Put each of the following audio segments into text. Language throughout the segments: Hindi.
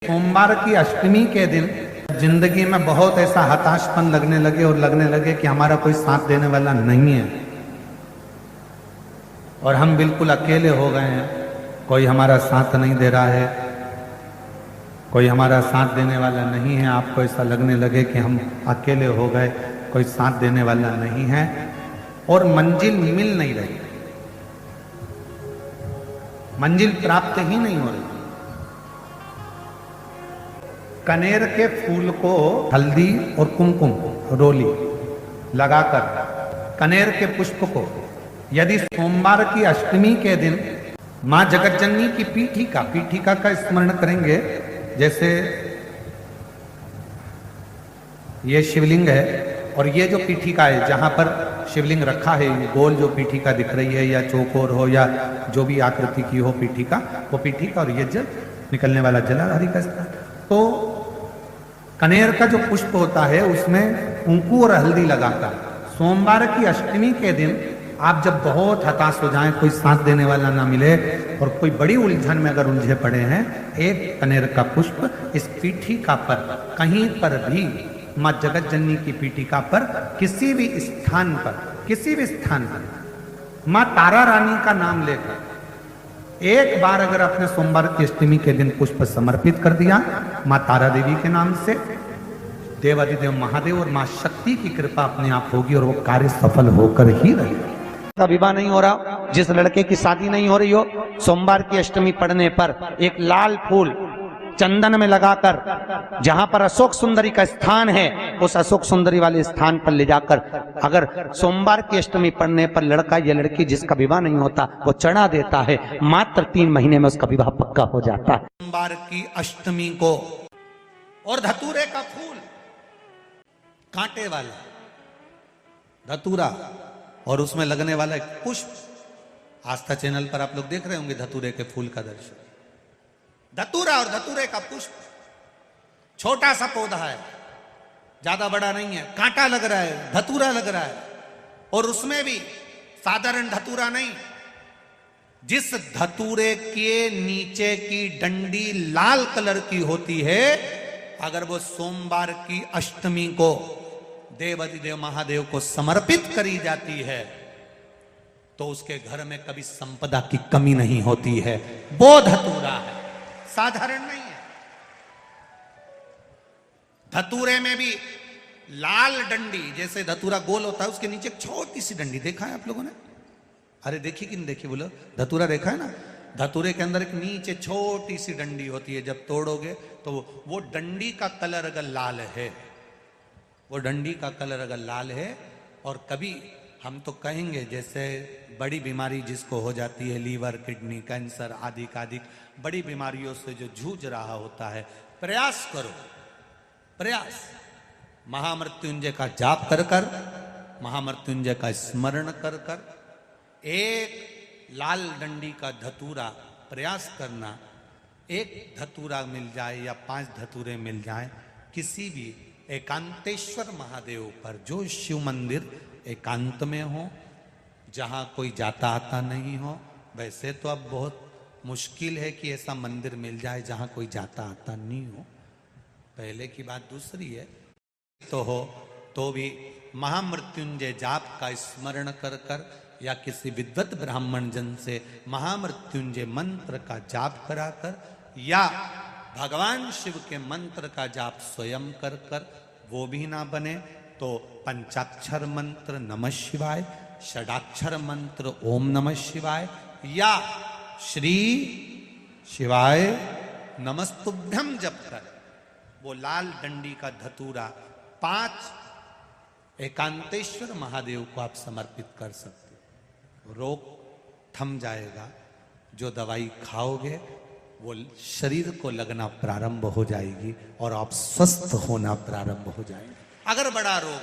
सोमवार की अष्टमी के दिन जिंदगी में बहुत ऐसा हताशपन लगने लगे कि हमारा कोई साथ देने वाला नहीं है और हम बिल्कुल अकेले हो गए हैं। कोई हमारा साथ नहीं दे रहा है, कोई हमारा साथ देने वाला नहीं है। आपको ऐसा लगने लगे कि हम अकेले हो गए, कोई साथ देने वाला नहीं है और मंजिल मिल नहीं रही, मंजिल प्राप्त ही नहीं हो रही। कनेर के फूल को हल्दी और कुमकुम रोली लगाकर कनेर के पुष्प को यदि सोमवार की अष्टमी के दिन मां जगतजननी की पीठिका का स्मरण करेंगे, जैसे ये शिवलिंग है और ये जो पीठिका है जहां पर शिवलिंग रखा है, गोल जो पीठिका दिख रही है या चौकोर हो या जो भी आकृति की हो पीठिका, वो पीठिका और ये जल निकलने वाला जलाधारी का स्थान। तो कनेर का जो पुष्प होता है उसमें कुंकू और हल्दी लगाकर सोमवार की अष्टमी के दिन आप जब बहुत हताश हो जाएं, कोई साथ देने वाला ना मिले और कोई बड़ी उलझन में अगर उलझे पड़े हैं, एक कनेर का पुष्प इस पीठिका पर कहीं पर भी मां जगतजननी की पीठिका पर किसी भी स्थान पर मां तारा रानी का नाम लेकर एक बार अगर आपने सोमवार की अष्टमी के दिन पुष्प समर्पित कर दिया मां तारा देवी के नाम से, देवाधिदेव महादेव और मां शक्ति की कृपा अपने आप होगी और वो कार्य सफल होकर ही रहेगा। विवाह नहीं हो रहा, जिस लड़के की शादी नहीं हो रही हो, सोमवार की अष्टमी पड़ने पर एक लाल फूल चंदन में लगाकर जहां पर अशोक सुंदरी का स्थान है उस अशोक सुंदरी वाले स्थान पर ले जाकर अगर सोमवार की अष्टमी पड़ने पर लड़का या लड़की जिसका विवाह नहीं होता वो चढ़ा देता है, मात्र 3 महीने में उसका विवाह पक्का हो जाता है। सोमवार की अष्टमी को और धतूरे का फूल, कांटे वाला धतूरा और उसमें लगने वाला एक पुष्प, आस्था चैनल पर आप लोग देख रहे होंगे धतूरे के फूल का दर्शन। धतूरा और धतूरे का पुष्प, छोटा सा पौधा है, ज्यादा बड़ा नहीं है, कांटा लग रहा है, धतूरा लग रहा है और उसमें भी साधारण धतूरा नहीं, जिस धतूरे के नीचे की डंडी लाल कलर की होती है, अगर वो सोमवार की अष्टमी को देवाधिदेव महादेव को समर्पित करी जाती है तो उसके घर में कभी संपदा की कमी नहीं होती है। वो धतूरा है, साधारण नहीं है। धतूरे में भी लाल डंडी, जैसे धतूरा गोल होता है उसके नीचे एक छोटी सी डंडी, देखा है आप लोगों ने? अरे देखी कि नहीं देखी बोलो? धतूरा देखा है ना? धतूरे के अंदर एक नीचे छोटी सी डंडी होती है, जब तोड़ोगे तो वो डंडी का कलर अगर लाल है, वो डंडी का कलर अगर लाल है और कभी हम तो कहेंगे जैसे बड़ी बीमारी जिसको हो जाती है, लीवर, किडनी, कैंसर आदि का बड़ी बीमारियों से जो जूझ रहा होता है, प्रयास करो, प्रयास महामृत्युंजय का जाप कर कर, महामृत्युंजय का स्मरण कर कर, एक लाल डंडी का धतूरा प्रयास करना, एक धतूरा मिल जाए या 5 धतूरे मिल जाए किसी भी एकांतेश्वर महादेव पर, जो शिव मंदिर एकांत में हो, जहां कोई जाता आता नहीं हो। वैसे तो अब बहुत मुश्किल है कि ऐसा मंदिर मिल जाए जहां कोई जाता आता नहीं हो, पहले की बात दूसरी है। तो हो तो भी महामृत्युंजय जाप का स्मरण कर कर या किसी विद्वत ब्राह्मण जन से महामृत्युंजय मंत्र का जाप कराकर या भगवान शिव के मंत्र का जाप स्वयं कर कर, वो भी ना बने तो पंचाक्षर मंत्र नमः शिवाय, षडाक्षर मंत्र ओम नमः शिवाय या श्री शिवाय नमस्तुभ्यम जप कर वो लाल डंडी का धतूरा 5 एकांतेश्वर महादेव को आप समर्पित कर सकते हो। रोग थम जाएगा, जो दवाई खाओगे वो शरीर को लगना प्रारंभ हो जाएगी और आप स्वस्थ होना प्रारंभ हो जाएंगे। अगर बड़ा रोग,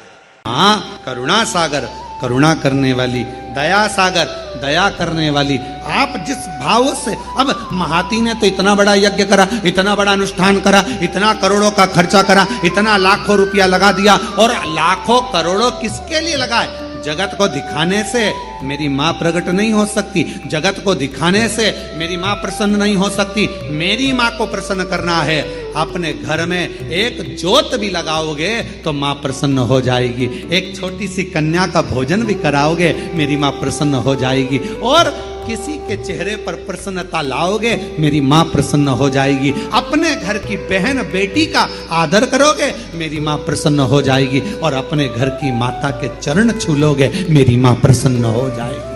हाँ, करुणा सागर, करुणा करने वाली, दया सागर, दया करने वाली, आप जिस भाव से, अब महाती ने तो इतना बड़ा यज्ञ करा, इतना बड़ा अनुष्ठान करा, इतना करोड़ों का खर्चा करा, इतना लाखों रुपया लगा दिया, और लाखों करोड़ों किसके लिए लगाए? जगत को दिखाने से मेरी माँ प्रकट नहीं हो सकती, जगत को दिखाने से मेरी माँ प्रसन्न नहीं हो सकती। मेरी माँ को प्रसन्न करना है, अपने घर में एक ज्योत भी लगाओगे तो माँ प्रसन्न हो जाएगी। एक छोटी सी कन्या का भोजन भी कराओगे, मेरी माँ प्रसन्न हो जाएगी। और किसी के चेहरे पर प्रसन्नता लाओगे, मेरी माँ प्रसन्न हो जाएगी। अपने घर की बहन बेटी का आदर करोगे, मेरी माँ प्रसन्न हो जाएगी। और अपने घर की माता के चरण छू लोगे, मेरी माँ प्रसन्न हो जाएगी।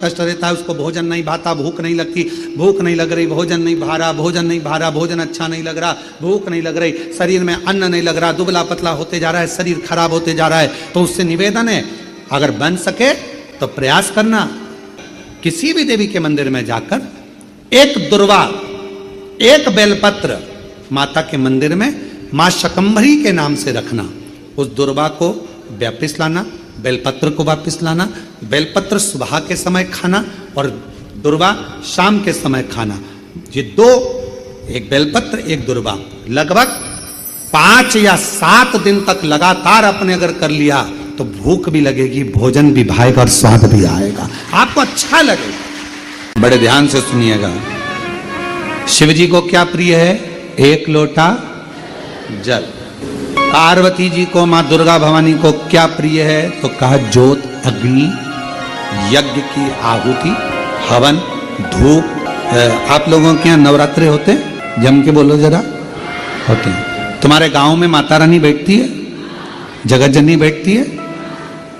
कष्ट रहता है, उसको भोजन नहीं भाता, भूख नहीं लगती, भूख नहीं लग रही, भोजन नहीं भा रहा, भोजन नहीं भा रहा, भोजन अच्छा नहीं लग रहा, भूख नहीं लग रही, शरीर में अन्न नहीं लग रहा, दुबला पतला होते जा रहा है, शरीर खराब होते जा रहा है। तो उससे निवेदन है, अगर बन सके तो प्रयास करना, किसी भी देवी के मंदिर में जाकर एक दुर्वा, एक बेलपत्र माता के मंदिर में मां शकंभरी के नाम से रखना। उस दुर्वा को वापिस लाना, बेलपत्र को वापिस लाना। बेलपत्र सुबह के समय खाना और दुर्वा शाम के समय खाना। ये दो, एक बेलपत्र एक दुर्वा, लगभग 5 या 7 दिन तक लगातार अपने अगर कर लिया तो भूख भी लगेगी, भोजन भी भाएगा और स्वाद भी आएगा, आपको अच्छा लगेगा। बड़े ध्यान से सुनिएगा। शिव जी को क्या प्रिय है? एक लोटा जल। पार्वती जी को, मां दुर्गा भवानी को क्या प्रिय है? तो कहा ज्योत, अग्नि, यज्ञ की आहुति, हवन, धूप। आप लोगों के यहाँ नवरात्रे होते हैं? जम के बोलो जरा। होते हैं। तुम्हारे गांव में माता रानी बैठती है, जगत जननी बैठती है?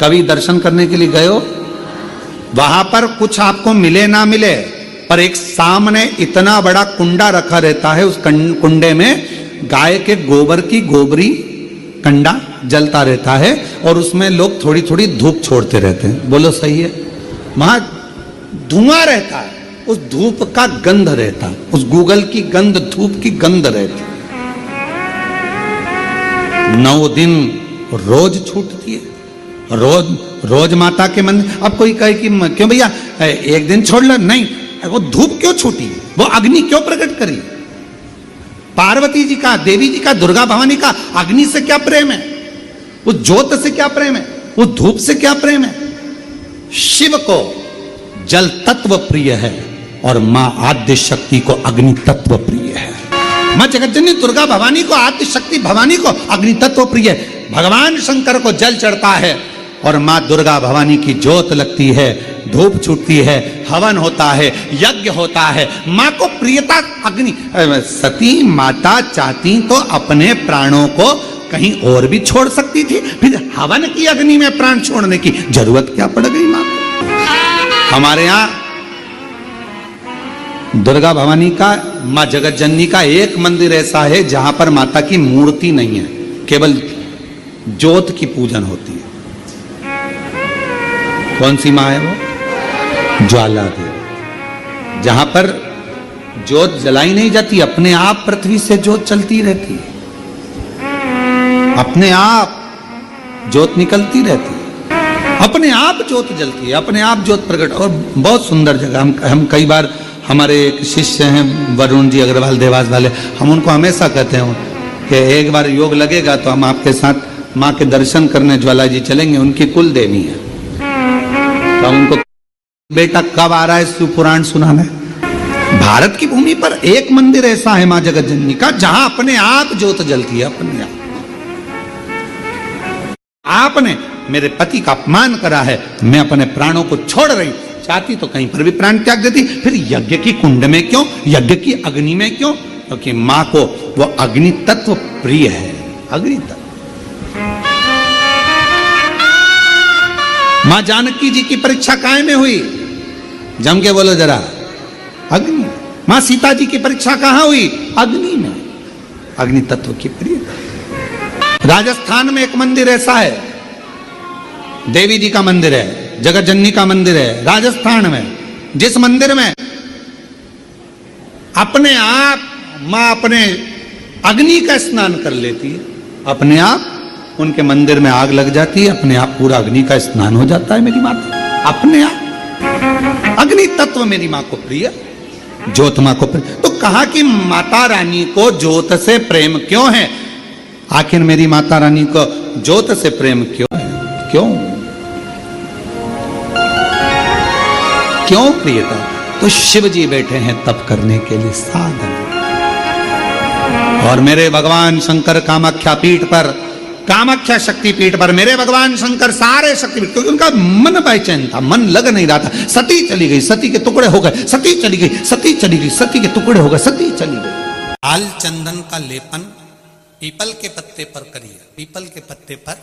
कभी दर्शन करने के लिए गए हो? वहां पर कुछ आपको मिले ना मिले, पर एक सामने इतना बड़ा कुंडा रखा रहता है, उस कुंडे में गाय के गोबर की गोबरी कंडा जलता रहता है और उसमें लोग थोड़ी थोड़ी धूप छोड़ते रहते हैं। बोलो सही है? वहां धुआं रहता है, उस धूप का गंध रहता है, उस गूगल की गंध, धूप की गंध रहती है। 9 दिन रोज छूटती है, रोज माता के मंदिर। अब कोई कहे कि क्यों भैया एक दिन छोड़ लो, नहीं, वो धूप क्यों छूटी, वो अग्नि क्यों प्रकट करी? पार्वती जी का, देवी जी का, दुर्गा भवानी का अग्नि से क्या प्रेम है? उस ज्योत से क्या प्रेम है? उस धूप से क्या प्रेम है? शिव को जल तत्व प्रिय है और मां आद्य शक्ति को अग्नि तत्व प्रिय है। मां जगतजननी दुर्गा भवानी को, आद्य शक्ति भवानी को अग्नि तत्व प्रिय है। भगवान शंकर को जल चढ़ता है और मां दुर्गा भवानी की ज्योत लगती है, धूप छूटती है, हवन होता है, यज्ञ होता है। मां को प्रियता अग्नि। सती माता चाहती तो अपने प्राणों को कहीं और भी छोड़ सकती थी, फिर हवन की अग्नि में प्राण छोड़ने की जरूरत क्या पड़ गई मां को? हमारे यहां दुर्गा भवानी का, मां जगत जननी का एक मंदिर ऐसा है जहां पर माता की मूर्ति नहीं है, केवल ज्योत की पूजन होती है। कौन सी मां है वो? ज्वाला देवी। जहां पर ज्योत जलाई नहीं जाती, अपने आप पृथ्वी से ज्योत चलती रहती है, अपने आप ज्योत निकलती रहती है, अपने आप ज्योत जलती है, अपने आप ज्योत प्रकट। और बहुत सुंदर जगह। हम कई बार, हमारे एक शिष्य हैं वरुण जी अग्रवाल देवास वाले, हम उनको हमेशा कहते हैं कि एक बार योग लगेगा तो हम आपके साथ माँ के दर्शन करने ज्वाला जी चलेंगे, उनकी कुल देवी है। तो उनको बेटा कब आ रहा है शिव पुराण सुनाने? भारत की भूमि पर एक मंदिर ऐसा है मां जगत जननी का जहां अपने आप ज्योत जलती है, अपने आप। आपने मेरे पति का अपमान करा है, मैं अपने प्राणों को छोड़ रही, चाहती तो कहीं पर भी प्राण त्याग देती, फिर यज्ञ की कुंड में क्यों, यज्ञ की अग्नि में क्यों? क्योंकि मां को वो अग्नि तत्व प्रिय है। अग्नि तत्व। मां जानकी जी की परीक्षा काय में हुई? जम के बोलो जरा। अग्नि। मां सीता जी की परीक्षा कहां हुई? अग्नि में। अग्नि तत्व की प्रिय। राजस्थान में एक मंदिर ऐसा है, देवी जी का मंदिर है, जगत जननी का मंदिर है राजस्थान में, जिस मंदिर में अपने आप मां अपने अग्नि का स्नान कर लेती है, अपने आप उनके मंदिर में आग लग जाती है, अपने आप पूरा अग्नि का स्नान हो जाता है मेरी माता, अपने आप। अग्नि तत्व मेरी मां को प्रिय, ज्योत मां को प्रिय। तो कहा कि माता रानी को ज्योत से प्रेम क्यों है? आखिर मेरी माता रानी को ज्योत से प्रेम क्यों है? क्यों क्यों प्रियता? तो शिव जी बैठे हैं तप करने के लिए साधन, और मेरे भगवान शंकर कामाख्या पीठ पर, कामाख्या शक्ति पीठ पर मेरे भगवान शंकर सारे शक्तिपीठ, क्योंकि उनका मन बेचैन था, मन लग नहीं रहा था। सती चली गई, सती के टुकड़े हो गए, सती चली गई, सती चली गई, सती के टुकड़े हो गए, सती चली गई। लाल चंदन का लेपन पीपल के पत्ते पर करिए, पीपल के पत्ते पर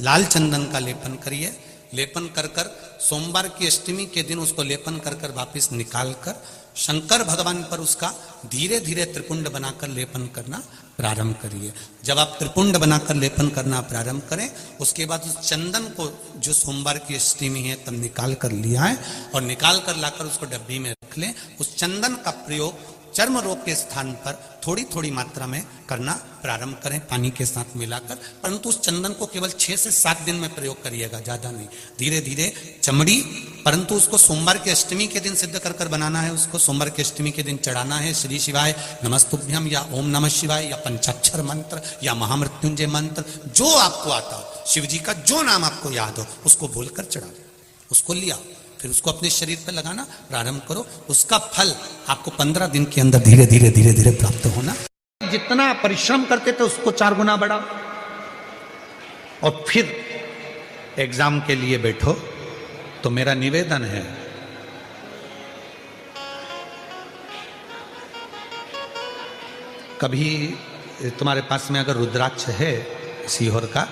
लाल चंदन का लेपन करिए। लेपन कर कर सोमवार की अष्टमी के दिन उसको लेपन कर कर वापिस निकाल कर शंकर भगवान पर उसका धीरे धीरे त्रिपुंड बनाकर लेपन करना प्रारंभ करिए। जब आप त्रिपुंड बनाकर लेपन करना प्रारंभ करें, उसके बाद उस चंदन को जो सोमवार की अष्टमी है तब निकाल कर लिया है और निकाल कर लाकर उसको डब्बी में रख लें। उस चंदन का प्रयोग चर्म रोग के स्थान पर थोड़ी थोड़ी मात्रा में करना प्रारंभ करें, पानी के साथ मिलाकर। परंतु उस चंदन को केवल 6 से 7 दिन में प्रयोग करिएगा, ज्यादा नहीं। धीरे धीरे चमड़ी, परंतु उसको सोमवार की अष्टमी के दिन सिद्ध कर कर बनाना है। उसको सोमवार की अष्टमी के दिन चढ़ाना है श्री शिवाय नमस्तुभ्यम या ओम नमः शिवाय या पंचाक्षर मंत्र या महामृत्युंजय मंत्र, जो आपको आता हो, शिव जी का जो नाम आपको याद हो उसको बोलकर चढ़ा दो, उसको लिया, फिर उसको अपने शरीर पर लगाना प्रारंभ करो। उसका फल आपको 15 दिन के अंदर धीरे धीरे धीरे धीरे प्राप्त होना। जितना परिश्रम करते थे उसको 4 गुना बढ़ाओ और फिर एग्जाम के लिए बैठो। तो मेरा निवेदन है, कभी तुम्हारे पास में अगर रुद्राक्ष है सीहोर का,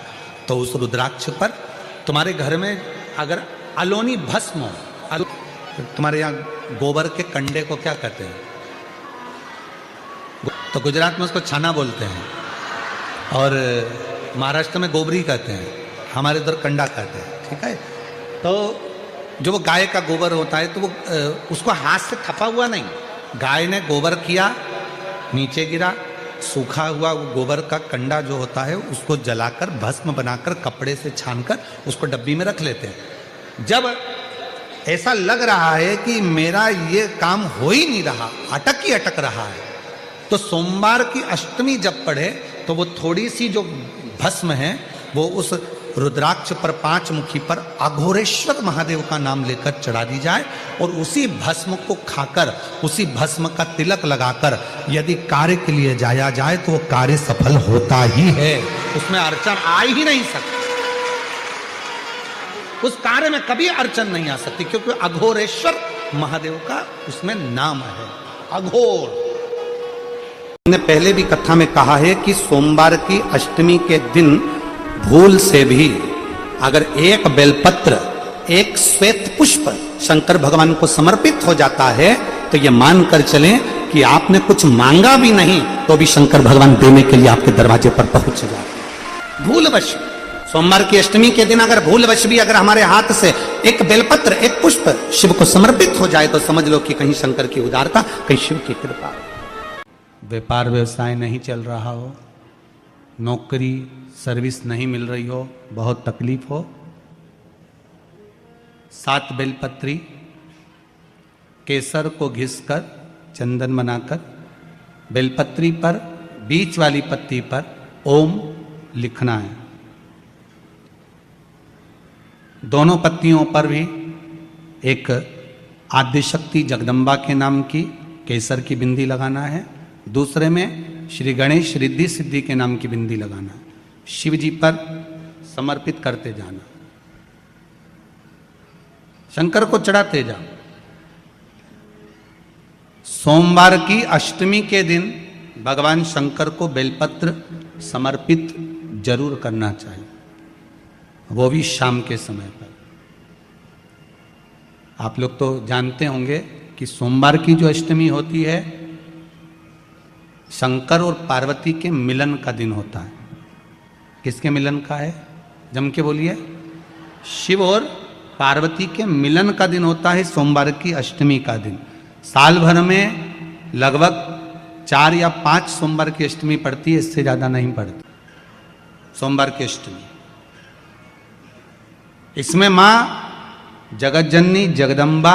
तो उस रुद्राक्ष पर तुम्हारे घर में अगर अलोनी भस्म हो, तुम्हारे यहाँ गोबर के कंडे को क्या कहते हैं? तो गुजरात में उसको छाना बोलते हैं और महाराष्ट्र में गोबरी कहते हैं, हमारे इधर कंडा कहते हैं, ठीक है। तो जो वो गाय का गोबर होता है तो वो उसको हाथ से थपा हुआ नहीं, गाय ने गोबर किया, नीचे गिरा, सूखा हुआ वो गोबर का कंडा जो होता है उसको जलाकर भस्म बनाकर कपड़े से छानकर उसको डब्बी में रख लेते हैं। जब ऐसा लग रहा है कि मेरा ये काम हो ही नहीं रहा, अटक ही अटक रहा है, तो सोमवार की अष्टमी जब पढ़े तो वो थोड़ी सी जो भस्म है वो उस रुद्राक्ष पर 5 मुखी पर अघोरेश्वर महादेव का नाम लेकर चढ़ा दी जाए और उसी भस्म को खाकर, उसी भस्म का तिलक लगाकर यदि कार्य के लिए जाया जाए तो वो कार्य सफल होता ही है, उसमें अड़चन आ ही नहीं सकती। उस कार्य में कभी अड़चन नहीं आ सकती, क्योंकि अघोरेश्वर महादेव का उसमें नाम है, अघोर। हमने पहले भी कथा में कहा है कि सोमवार की अष्टमी के दिन भूल से भी अगर एक बेलपत्र, एक श्वेत पुष्प शंकर भगवान को समर्पित हो जाता है तो ये मानकर चलें कि आपने कुछ मांगा भी नहीं तो भी शंकर भगवान देने के लिए आपके दरवाजे पर पहुंच जाते। भूलवश सोमवार की अष्टमी के दिन अगर भूलवश भी अगर हमारे हाथ से एक बेलपत्र, एक पुष्प शिव को समर्पित हो जाए तो समझ लो कि कहीं शंकर की उदारता, कहीं शिव की कृपा। व्यापार व्यवसाय नहीं चल रहा हो, नौकरी सर्विस नहीं मिल रही हो, बहुत तकलीफ हो, 7 बेलपत्री केसर को घिसकर चंदन बनाकर बेलपत्री पर बीच वाली पत्ती पर ओम लिखना है। दोनों पत्तियों पर भी एक आद्यशक्ति जगदम्बा के नाम की केसर की बिंदी लगाना है, दूसरे में श्री गणेश रिद्धि सिद्धि के नाम की बिंदी लगाना है। शिव जी पर समर्पित करते जाना, शंकर को चढ़ाते जाओ। सोमवार की अष्टमी के दिन भगवान शंकर को बेलपत्र समर्पित जरूर करना चाहिए, वो भी शाम के समय पर। आप लोग तो जानते होंगे कि सोमवार की जो अष्टमी होती है शंकर और पार्वती के मिलन का दिन होता है। किसके मिलन का है? जम के बोलिए। शिव और पार्वती के मिलन का दिन होता है सोमवार की अष्टमी का दिन। साल भर में लगभग 4 या 5 सोमवार की अष्टमी पड़ती है, इससे ज्यादा नहीं पड़ती सोमवार की अष्टमी। इसमें मां जगत जननी जगदम्बा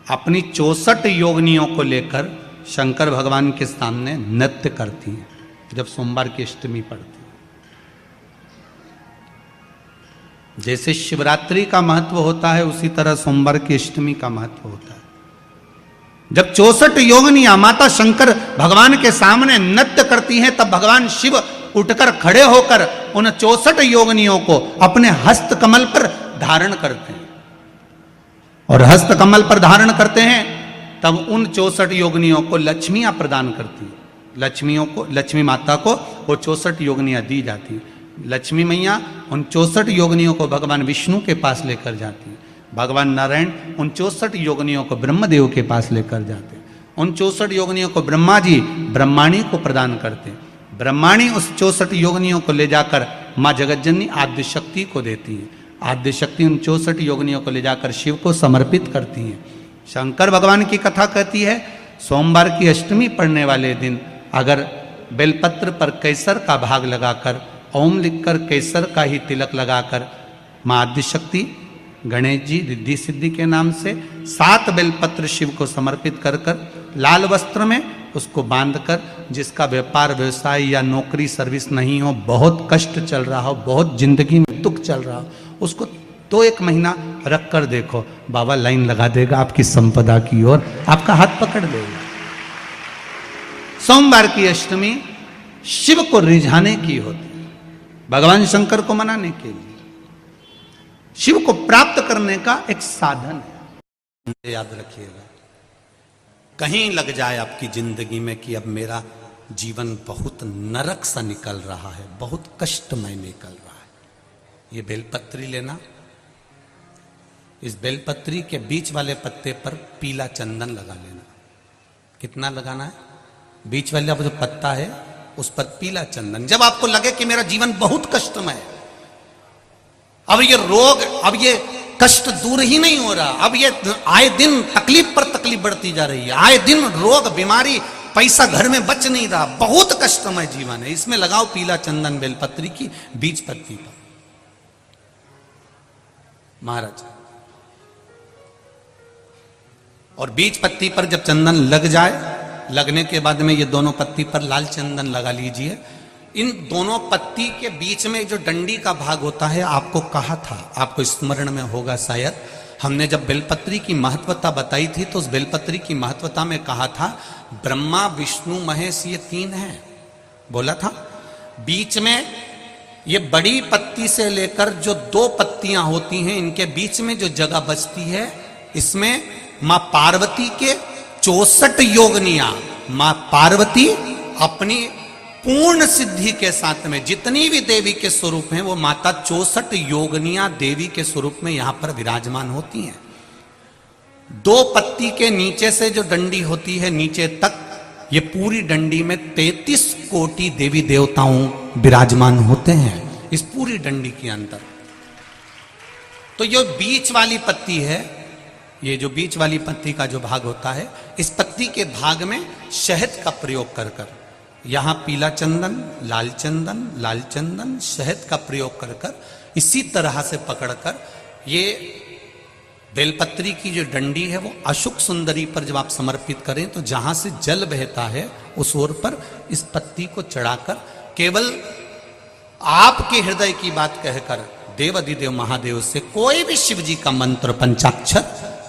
अपनी 64 योगिनियों को लेकर शंकर भगवान के सामने नृत्य करती हैं जब सोमवार की अष्टमी पड़ती है। जैसे शिवरात्रि का महत्व होता है उसी तरह सोमवार की अष्टमी का महत्व होता है। जब 64 योगिनियां माता शंकर भगवान के सामने नृत्य करती हैं, तब भगवान शिव उठकर खड़े होकर उन 64 योगिनियों को अपने हस्त कमल पर धारण करते हैं। और हस्त कमल पर धारण करते हैं तब उन 64 योगिनियों को लक्ष्मियां प्रदान करती है। लक्ष्मियों को, लक्ष्मी माता को वो 64 योगिनियां दी जाती हैं। लक्ष्मी मैया उन 64 योगिनियों को भगवान विष्णु के पास लेकर जाती है। भगवान नारायण उन 64 योगिनियों को ब्रह्मदेव के पास लेकर जाते हैं। उन 64 योगिनियों को ब्रह्मा जी ब्रह्माणी को प्रदान करते हैं। ब्रह्माणी उस 64 योगिनियों को ले जाकर माँ जगतजननी आद्य शक्ति को देती है। आद्य शक्ति उन 64 योगिनियों को ले जाकर शिव को समर्पित करती हैं। शंकर भगवान की कथा कहती है, सोमवार की अष्टमी पढ़ने वाले दिन अगर बेलपत्र पर केसर का भाग लगाकर, ओम लिखकर केसर का ही तिलक लगाकर माँ आद्य शक्ति गणेश जी रिद्धि सिद्धि के नाम से 7 बेलपत्र शिव को समर्पित कर लाल वस्त्र में उसको बांधकर, जिसका व्यापार व्यवसाय या नौकरी सर्विस नहीं हो, बहुत कष्ट चल रहा हो, बहुत जिंदगी में दुख चल रहा हो, उसको 1 महीना रख कर देखो, बाबा लाइन लगा देगा आपकी संपदा की ओर, आपका हाथ पकड़ लेगा। सोमवार की अष्टमी शिव को रिझाने की होती है, भगवान शंकर को मनाने के लिए, शिव को प्राप्त करने का एक साधन है। याद रखिएगा, कहीं लग जाए आपकी जिंदगी में कि अब मेरा जीवन बहुत नरक सा निकल रहा है, बहुत कष्टमय निकल रहा है, ये बेलपत्री लेना, इस बेलपत्री के बीच वाले पत्ते पर पीला चंदन लगा लेना। कितना लगाना है? बीच वाला जो पत्ता है उस पर पीला चंदन। जब आपको लगे कि मेरा जीवन बहुत कष्टमय है, अब ये रोग, अब ये कष्ट दूर ही नहीं हो रहा, अब ये आए दिन तकलीफ पर तकलीफ बढ़ती जा रही है, आए दिन रोग बीमारी, पैसा घर में बच नहीं रहा, बहुत कष्टमय जीवन है, इसमें लगाओ पीला चंदन बेलपत्री की बीज पत्ती पर। महाराज, और बीज पत्ती पर जब चंदन लग जाए, लगने के बाद में ये दोनों पत्ती पर लाल चंदन लगा लीजिए। इन दोनों पत्ती के बीच में जो डंडी का भाग होता है, आपको कहा था, आपको स्मरण में होगा शायद, हमने जब बेलपत्री की महत्वता बताई थी तो उस बेलपत्री की महत्वता में कहा था ब्रह्मा विष्णु महेश ये 3 हैं, बोला था। बीच में ये बड़ी पत्ती से लेकर जो 2 पत्तियां होती हैं, इनके बीच में जो जगह बचती है, इसमें मां पार्वती के 64 योगिनियां, मां पार्वती अपनी पूर्ण सिद्धि के साथ में जितनी भी देवी के स्वरूप हैं, वो माता 64 योगिनियां देवी के स्वरूप में यहां पर विराजमान होती हैं। 2 पत्ती के नीचे से जो डंडी होती है नीचे तक, ये पूरी डंडी में 33 कोटि देवी देवताओं विराजमान होते हैं इस पूरी डंडी के अंदर। तो ये बीच वाली पत्ती है, ये जो बीच वाली पत्ती का जो भाग होता है, इस पत्ती के भाग में शहद का प्रयोग कर कर, यहां पीला चंदन, लाल चंदन, लाल चंदन, शहद का प्रयोग कर कर, इसी तरह से पकड़कर ये बेलपत्री की जो डंडी है वो अशुक सुंदरी पर जब आप समर्पित करें तो जहां से जल बहता है उस ओर पर इस पत्ती को चढ़ाकर केवल आपके हृदय की बात कहकर देवाधिदेव महादेव से कोई भी शिव जी का मंत्र, पंचाक्षर,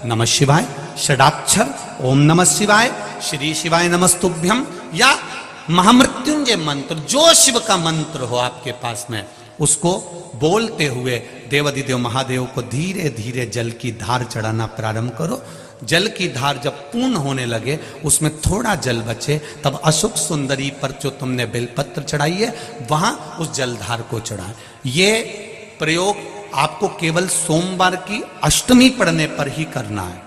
नमः शिवाय, षडाक्षर, ओम नमः शिवाय, श्री शिवाय नमस्तुभ्यम, या महामृत्युंजय मंत्र, जो शिव का मंत्र हो आपके पास में, उसको बोलते हुए देवाधिदेव महादेव को धीरे धीरे जल की धार चढ़ाना प्रारंभ करो। जल की धार जब पूर्ण होने लगे, उसमें थोड़ा जल बचे, तब अशुक सुंदरी पर जो तुमने बेलपत्र चढ़ाई है वहां उस जलधार को चढ़ाए। ये प्रयोग आपको केवल सोमवार की अष्टमी पढ़ने पर ही करना है।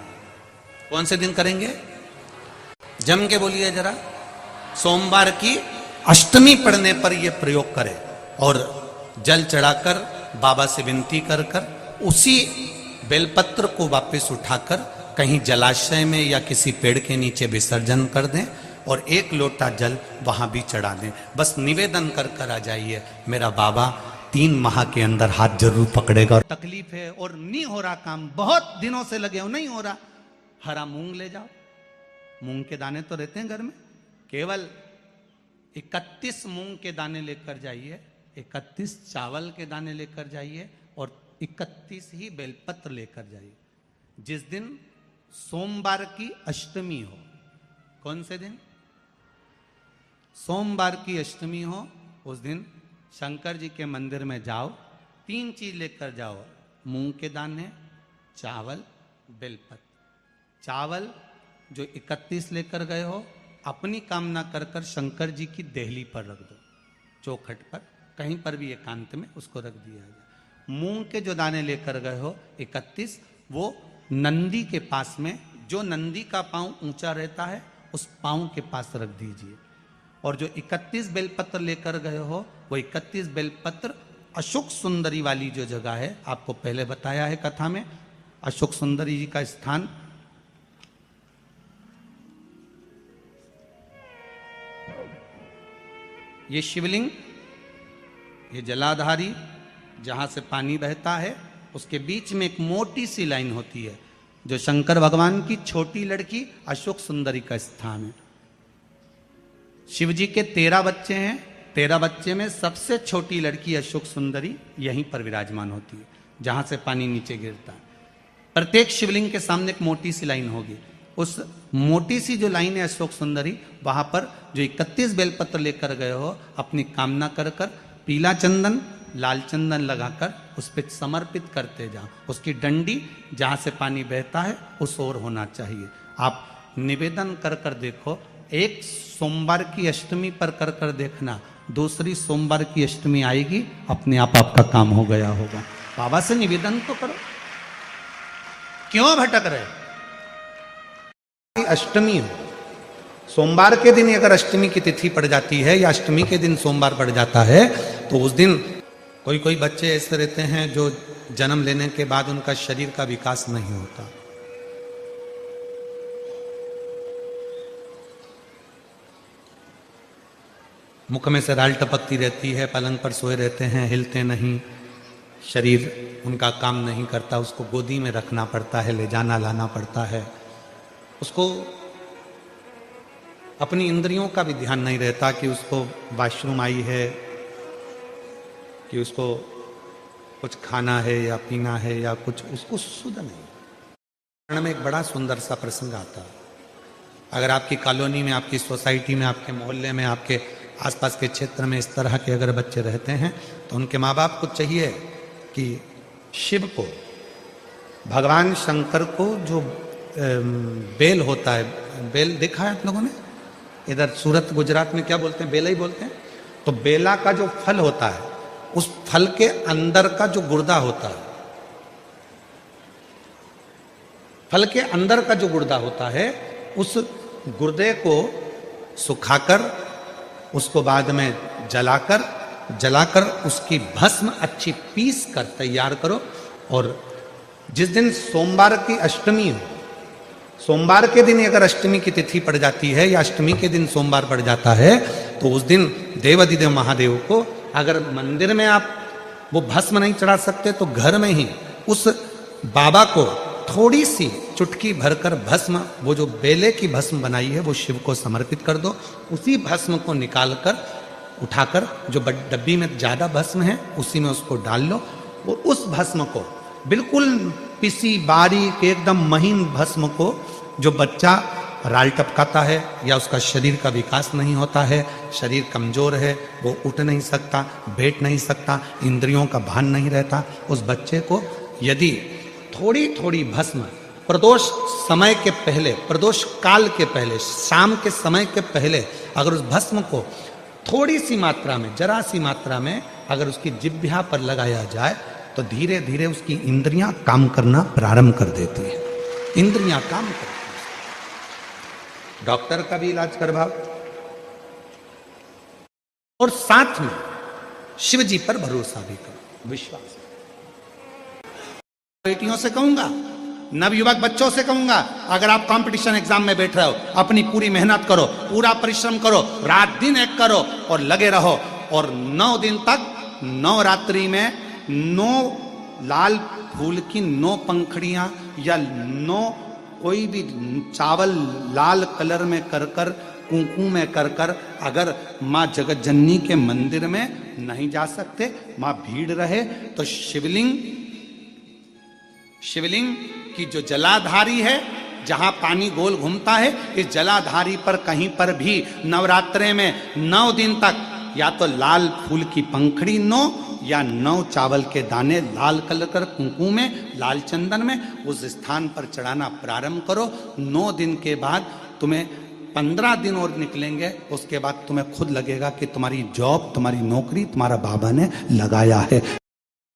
कौन से दिन करेंगे? जम के बोलिए जरा। सोमवार की अष्टमी पढ़ने पर यह प्रयोग करें और जल चढ़ाकर बाबा से विनती कर कर उसी बेलपत्र को वापस उठाकर कहीं जलाशय में या किसी पेड़ के नीचे विसर्जन कर दें और 1 लोटा जल वहां भी चढ़ा दें। बस निवेदन कर कर आ जाइए, मेरा बाबा 3 माह के अंदर हाथ जरूर पकड़ेगा। और तकलीफ है और नहीं हो रहा काम, बहुत दिनों से लगे हो, नहीं हो रहा, हरा मूंग ले जाओ, मूंग के दाने तो रहते हैं घर में, केवल 31 मूंग के दाने लेकर जाइए, 31 चावल के दाने लेकर जाइए और 31 ही बेलपत्र लेकर जाइए। जिस दिन सोमवार की अष्टमी हो कौन से दिन? सोमवार की अष्टमी हो उस दिन शंकर जी के मंदिर में जाओ, 3 चीज लेकर जाओ, मूंग के दाने, चावल, बेलपत्र। चावल जो 31 लेकर गए हो, अपनी कामना कर कर शंकर जी की देहली पर रख दो, चौखट पर, कहीं पर भी एकांत में उसको रख दिया जाए। मूंग के जो दाने लेकर गए हो 31, वो नंदी के पास में, जो नंदी का पांव ऊंचा रहता है उस पांव के पास रख दीजिए। और जो 31 बेलपत्र लेकर गए हो, वो 31 बेलपत्र अशोक सुंदरी वाली जो जगह है, आपको पहले बताया है कथा में, अशोक सुंदरी जी का स्थान ये शिवलिंग, ये जलाधारी जहां से पानी बहता है, उसके बीच में एक मोटी सी लाइन होती है जो शंकर भगवान की छोटी लड़की अशोक सुंदरी का स्थान है। शिव जी के 13 बच्चे हैं, 13 बच्चे में सबसे छोटी लड़की अशोक सुंदरी यहीं पर विराजमान होती है, जहां से पानी नीचे गिरता है। प्रत्येक शिवलिंग के सामने एक मोटी सी लाइन होगी, उस मोटी सी जो लाइन है अशोक सुंदरी, वहां पर जो 31 बेलपत्र लेकर गए हो, अपनी कामना कर कर पीला चंदन, लाल चंदन लगाकर उस पर समर्पित करते जाओ। उसकी डंडी जहां से पानी बहता है उस ओर होना चाहिए। आप निवेदन कर कर देखो, एक सोमवार की अष्टमी पर कर कर देखना, दूसरी सोमवार की अष्टमी आएगी, अपने आप आपका काम हो गया होगा। बाबा से निवेदन तो करो, क्यों भटक रहे? अष्टमी हो, सोमवार के दिन अगर अष्टमी की तिथि पड़ जाती है या अष्टमी के दिन सोमवार पड़ जाता है, तो उस दिन कोई कोई बच्चे ऐसे रहते हैं जो जन्म लेने के बाद उनका शरीर का विकास नहीं होता। मुख में से राल टपकती रहती है, पलंग पर सोए रहते हैं, हिलते नहीं, शरीर उनका काम नहीं करता, उसको गोदी में रखना पड़ता है, ले जाना लाना पड़ता है, उसको अपनी इंद्रियों का भी ध्यान नहीं रहता कि उसको वॉशरूम आई है, कि उसको कुछ खाना है या पीना है या कुछ, उसको सुध नहीं। में एक बड़ा सुंदर सा प्रसंग आता है। अगर आपकी कॉलोनी में, आपकी सोसाइटी में, आपके मोहल्ले में, आपके आसपास के क्षेत्र में इस तरह के अगर बच्चे रहते हैं, तो उनके माँ बाप को चाहिए कि शिव को, भगवान शंकर को जो बेल होता है, बेल देखा है आप लोगों ने? इधर सूरत गुजरात में क्या बोलते हैं? बेला ही बोलते हैं। तो बेला का जो फल होता है, उस फल के अंदर का जो गुर्दा होता है, फल के अंदर का जो गुर्दा होता है, उस गुर्दे को सुखाकर, उसको बाद में जलाकर उसकी भस्म अच्छी पीस कर तैयार करो। और जिस दिन सोमवार की अष्टमी हो, सोमवार के दिन अगर अष्टमी की तिथि पड़ जाती है या अष्टमी के दिन सोमवार पड़ जाता है, तो उस दिन देवाधिदेव महादेव को, अगर मंदिर में आप वो भस्म नहीं चढ़ा सकते तो घर में ही उस बाबा को थोड़ी सी चुटकी भरकर भस्म, वो जो बेले की भस्म बनाई है, वो शिव को समर्पित कर दो। उसी भस्म को निकालकर उठाकर, जो डब्बी में ज्यादा भस्म है उसी में उसको डाल लो। वो उस भस्म को बिल्कुल पिसी बारीक एकदम महीन भस्म को, जो बच्चा राल टपकाता है या उसका शरीर का विकास नहीं होता है, शरीर कमजोर है, वो उठ नहीं सकता, बैठ नहीं सकता, इंद्रियों का भान नहीं रहता, उस बच्चे को यदि थोड़ी थोड़ी भस्म प्रदोष समय के पहले, प्रदोष काल के पहले, शाम के समय के पहले अगर उस भस्म को थोड़ी सी मात्रा में, जरा सी मात्रा में अगर उसकी जिह्वा पर लगाया जाए, तो धीरे धीरे उसकी इंद्रियां काम करना प्रारंभ कर देती है। इंद्रियां काम करती है। डॉक्टर का भी इलाज करवाओ और साथ में शिव जी पर भरोसा भी करो, विश्वास। बेटियों से कहूंगा, नवयुवक बच्चों से कहूंगा, अगर आप कंपटीशन एग्जाम में बैठ रहे हो, अपनी पूरी मेहनत करो, पूरा परिश्रम करो, रात दिन एक करो और लगे रहो। और 9 दिन तक, 9 रात्रि में 9 लाल फूल की 9 पंखड़ियां या 9 कोई भी चावल लाल कलर में कर कर, कुंकू में कर कर, अगर माँ जगत जननी के मंदिर में नहीं जा सकते, माँ भीड़ रहे, तो शिवलिंग की जो जलाधारी है, जहां पानी गोल घूमता है, इस जलाधारी पर कहीं पर भी नवरात्रे में 9 दिन तक या तो लाल फूल की पंखड़ी 9 या 9 चावल के दाने लाल कलर कर कुंकुम में, लाल चंदन में उस स्थान पर चढ़ाना प्रारंभ करो। 9 दिन के बाद तुम्हें 15 दिन और निकलेंगे, उसके बाद तुम्हें खुद लगेगा कि तुम्हारी जॉब, तुम्हारी नौकरी तुम्हारा बाबा ने लगाया है।